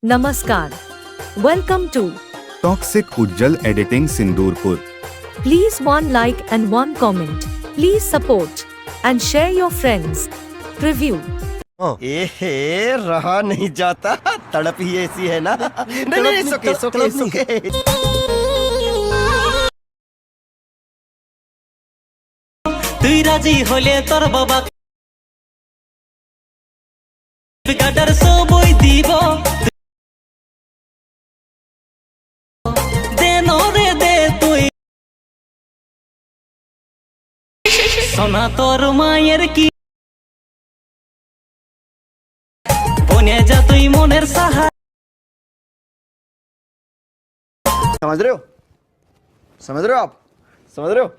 Namaskar. Welcome to Toxic UJJAL Editing Sindurpur. Please one like and one comment. Please support and share your friends. Preview. रहा नहीं जाता, तड़प ही ऐसी है ना। नहीं सुके তুই রাজি হলে তোর বাবা কাটার সবই দিব দে নরে দে তুই সোনা তোর মায়ের কি বনে যা তুই মনের সাহা समझ रहे हो आप समझ रहे हो